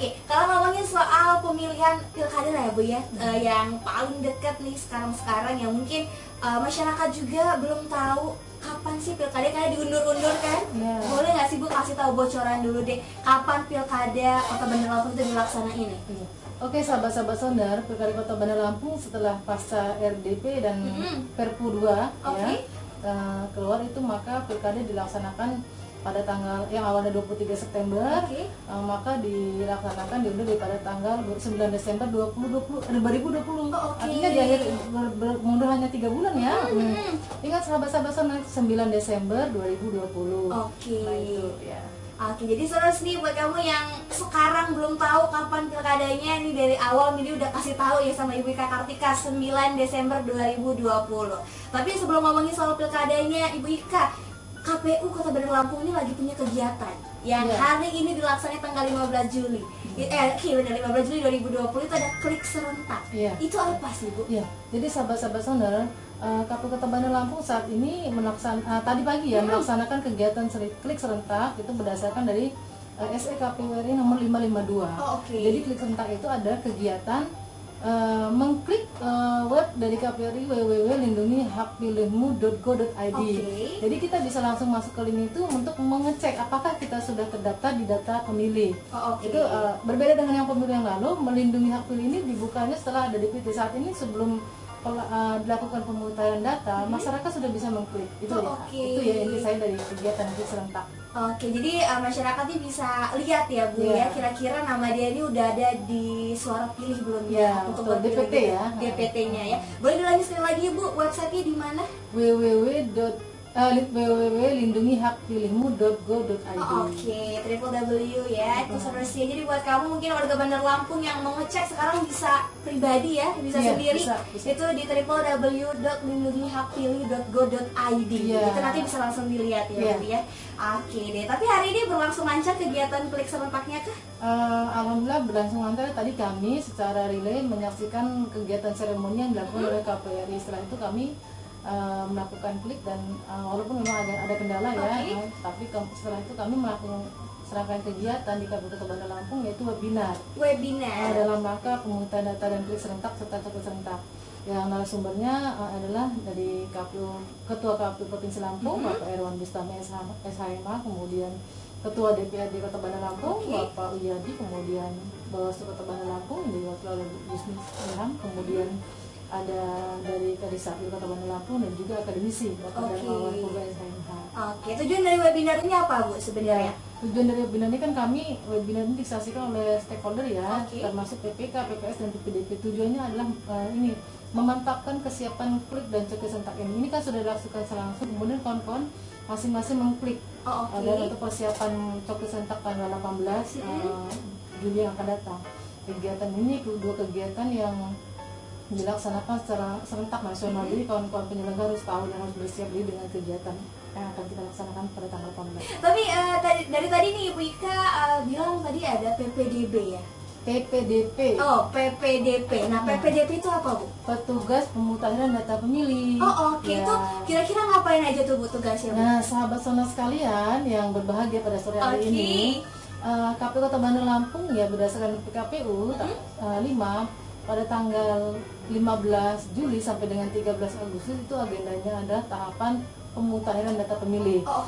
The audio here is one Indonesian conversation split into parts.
Oke, kalau ngomongin soal pemilihan pilkada lah ya Bu ya, yang paling dekat nih sekarang-sekarang yang mungkin masyarakat juga belum tahu kapan sih pilkada, karena diundur-undur kan? Boleh nggak sih Bu kasih tahu bocoran dulu deh, kapan pilkada Kota Bandar Lampung itu dilaksanain nih? Oke, sahabat-sahabat Sonder, pilkada Kota Bandar Lampung setelah pasca RDP dan Perpu 2 ya keluar itu, maka pilkada dilaksanakan pada tanggal yang awalnya 23 September, maka dilaksanakan diundur pada tanggal 9 Desember 2020. Artinya di akhir mundur hanya 3 bulan ya. Ingat sahabat-sahabat Sonder, 9 Desember 2020. Nah, itu ya. Oke, jadi terus nih buat kamu yang sekarang belum tahu kapan pilkadanya, nih dari awal Midi udah kasih tahu ya sama Ibu Ika Kartika, 9 Desember 2020. Tapi sebelum ngomongin soal pilkadanya, Ibu Ika, KPU Kota Bandar Lampung ini lagi punya kegiatan yang hari ini dilaksanakan tanggal 15 Juli. Benar, 15 Juli 2020 itu ada klik serentak. Itu apa sih Bu? Jadi sahabat-sahabat Sonder, KPU Kota Bandar Lampung saat ini tadi pagi ya melaksanakan kegiatan klik serentak itu berdasarkan dari SE KPU RI nomor 552. Jadi klik serentak itu ada kegiatan mengklik web dari KPU RI www.lindungihakpilihmu.go.id. Jadi kita bisa langsung masuk ke link itu untuk mengecek apakah kita sudah terdaftar di data pemilih. Itu berbeda dengan yang pemilu yang lalu. Melindungi hak pilih ini dibukanya setelah ada DPT. Saat ini sebelum dilakukan pemutahiran data, masyarakat sudah bisa mengklik. Itu ya inti saya dari kegiatan klik serentak. Jadi masyarakat ini bisa lihat ya Bu ya, kira-kira nama dia ini udah ada di suara pilih belum ya, untuk DPT ya, DPT-nya ya. Boleh dilanjutkan lagi Bu, website-nya di mana? www.lindungihakpilihmu.go.id. www ya, itu seterusnya. Jadi buat kamu mungkin warga Bandar Lampung yang mau ngecek sekarang bisa pribadi ya, bisa sendiri. Itu di www.lindungihakpilih.go.id. Itu nanti bisa langsung dilihat ya Bu ya. Oke deh, tapi hari ini berlangsung lancar kegiatan klik serentaknya kah? Alhamdulillah berlangsung lancar. Tadi kami secara relay menyaksikan kegiatan seremoni yang dilakukan oleh KPU RI. Setelah itu kami melakukan klik dan walaupun memang ada kendala ya, tapi setelah itu kami melakukan serangkaian kegiatan di KPU Kota Bandar Lampung, yaitu webinar dalam rangka pemungutan data dan klik serentak serta coklat serentak. Yang narasumbernya adalah dari Ketua KPU Provinsi Lampung, Bapak Erwan Bustami SHMA, kemudian Ketua DPRD Kota Bandar Lampung, Bapak Uyadi, kemudian Bawaslu Kota Bandar Lampung diwakili oleh Bisnis Ilham, kemudian ada dari Kadisapil Kota Bandar Lampung dan juga akademisi Bapak Darmawan Purba SHMH. Tujuan dari webinar ini apa Bu sebenarnya? Tujuan dari webinar ini kan webinar ini disaksikan oleh stakeholder ya, termasuk PPK, PPS dan PPDP. Tujuannya adalah ini memantapkan kesiapan klik dan coklat serentak ini. Ini kan sudah dilakukan langsung, kemudian kawan-kawan masing-masing mengklik dan untuk persiapan coklat serentak tanggal 18 Juli yang akan datang. Kegiatan ini kedua kegiatan yang dilaksanakan secara serentak nasional. Jadi kawan-kawan penyelenggara harus tahu dan harus bersiap diri dengan kegiatan yang akan kita laksanakan pada tanggal 18. Tapi dari tadi nih Ibu Ika bilang tadi ada PPDB ya? PPDP. PPDP. Nah, PPDP itu apa Bu? Petugas Pemutahiran Data Pemilih. Itu kira-kira ngapain aja tuh Bu tugasnya Bu? Nah, sahabat Sonder sekalian yang berbahagia pada sore hari ini, KPU Kota Bandar Lampung ya berdasarkan PKPU 5 pada tanggal 15 Juli sampai dengan 13 Agustus itu agendanya ada tahapan pemutahiran data pemilih. Nah,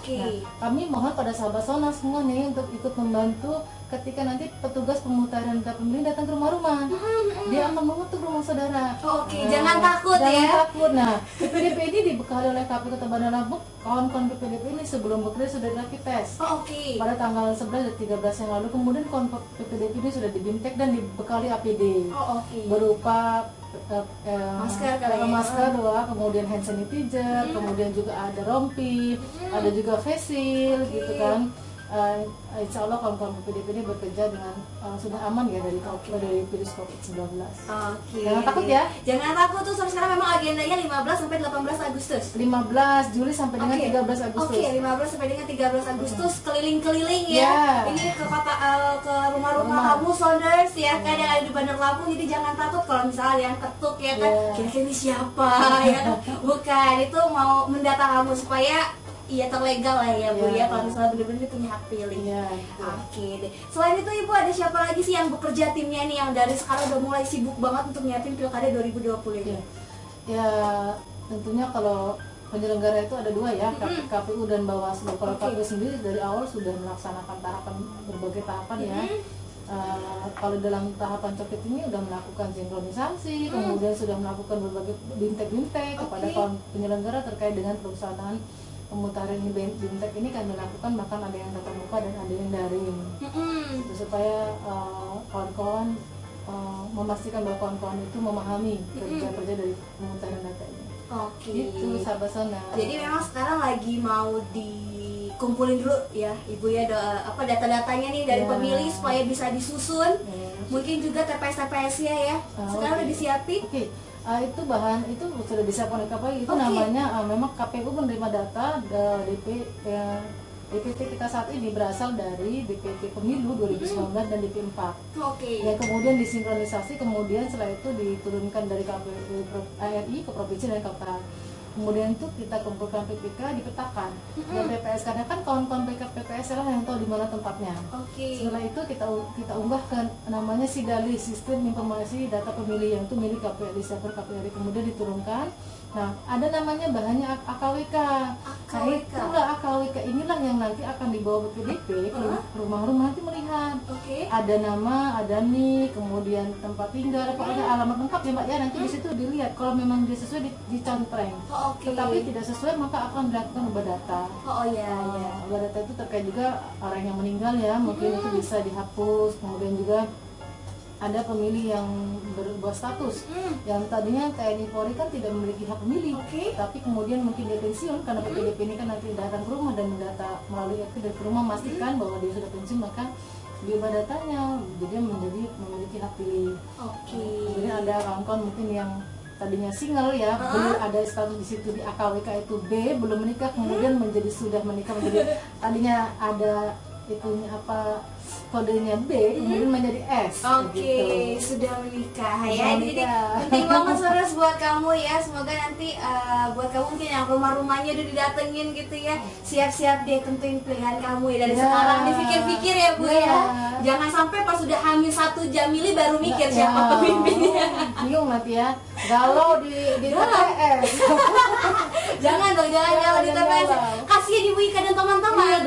kami mohon pada sahabat Sonder semua nih untuk ikut membantu ketika nanti petugas pemutahiran data pemilih datang ke rumah-rumah. Dia akan mengetuk rumah saudara. Jangan takut ya. Jangan takut. Nah, PPDP ini dibekali oleh KPU Kota Bandar Lampung. Kawan-kawan PPDP ini sebelum bekerja sudah di rapid test. Pada tanggal 11 dan 13 yang lalu, kemudian kawan PPDP ini sudah dibimtek dan dibekali APD. Berupa masker kemudian hand sanitizer, kemudian juga ada rompi, ada juga face shield gitu kan. Insya Allah kawan-kawan PPDP ini bekerja dengan sudah aman ya dari virus COVID-19. Jangan takut ya. Jangan takut tuh, sekarang memang agendanya 15 sampai 18 Agustus. 15 Juli sampai dengan 13 Agustus. 15 sampai dengan 13 Agustus keliling-keliling ya. Ini ke kota ke rumah-rumah kamu Sonders ya kan yang ada di Bandar Lampung. Jadi jangan takut kalau misalnya yang ketuk ya kan, kira-kira ini siapa ya kan. Bukan, itu mau mendata kamu supaya iya terlegal lah ya Bu Iya. ya, kalau misalnya bener-bener punya hak pilih. Iya, gitu. Oke deh. Selain itu Ibu ada siapa lagi sih yang bekerja timnya nih yang dari sekarang udah mulai sibuk banget untuk nyiapin Pilkada 2020 ini? Ya, ya tentunya kalau penyelenggara itu ada dua ya, KPU dan Bawaslu. Kalau Oke. KPU sendiri dari awal sudah melaksanakan berbagai tahapan ya. Kalau dalam tahapan coklit ini sudah melakukan sinkronisasi, kemudian sudah melakukan berbagai bintek-bintek kepada Oke. kawan penyelenggara terkait dengan pelaksanaan pemutaran ini. Bintek ini kami lakukan, bahkan ada yang tatap muka dan ada yang daring. Gitu, supaya kawan-kawan memastikan bahwa kawan-kawan itu memahami kerja-kerja dari pemutaran data ini. Oke. Itu sahabat Sona. Jadi memang sekarang lagi mau dikumpulin dulu ya Ibu ya data-datanya nih dari Ya. pemilih supaya bisa disusun. Ya. Mungkin juga TPS-TPS-nya ya. Sekarang udah Oke. disiapin. Oke, itu bahan itu sudah disiapkan oleh KPU. Itu Oke. namanya memang KPU menerima data DPT kita saat ini berasal dari DPT Pemilu 2019 dan DP4. Oke. Ya, kemudian disinkronisasi, kemudian setelah itu diturunkan dari KPU RI ke provinsi dan kabupaten. Kemudian itu kita kumpulkan PPK, dipetakan dan PPS, karena kan kawan-kawan PPS lah yang tahu di mana tempatnya. Oke. Setelah itu kita unggah ke namanya SIDALI, Sistem Informasi Data Pemilih, yang itu milik KPRI, server KPRI. Kemudian diturunkan. Nah, ada namanya bahannya AKWK. Nah, itulah AKWK inilah yang nanti akan dibawa BPDP ke rumah-rumah, nanti melihat Oke. ada nama, ada nik, kemudian tempat tinggal, pokoknya alamat lengkap ya Mbak ya. Nanti di situ dilihat kalau memang dia sesuai dicantreng. Oh, oke. Tetapi tidak sesuai maka akan dilakukan ubah data. Oh iya iya. Ubah data itu terkait juga orang yang meninggal ya, mungkin itu bisa dihapus. Kemudian juga ada pemilih yang berubah status, yang tadinya TNI Polri kan tidak memiliki hak memilih, Oke. tapi kemudian mungkin dia pensiun karena PPDP ini kan nanti datang ke rumah dan mendata melalui RT dari ke rumah, memastikan bahwa dia sudah pensiun, maka diubah datanya jadi memiliki hak pilih. Oke. Kemudian ada kawan-kawan mungkin yang tadinya single ya, belum ada status di situ di AKWK itu B, belum menikah, kemudian menjadi sudah menikah, menjadi tadinya ada itunya apa kodenya B, kemudian menjadi S. Oke, Gitu. sudah menikah ya. Sudah Jadi menikah. penting banget Saudara buat kamu ya. Semoga nanti buat kamu mungkin yang rumah-rumahnya udah didatengin gitu ya. Siap-siap deh tentuin pilihan kamu ya dari Ya. sekarang dipikir-pikir ya Bu ya. Ya. Jangan sampai pas sudah hamil 1 jam milih baru mikir Ya. siapa pemimpinnya. Bingung nanti ya. Galau di TPS. Jangan dong, jangan Ya, galau di jangan TPS. galau. Kasihan Ibu Ika dan teman-teman. Iya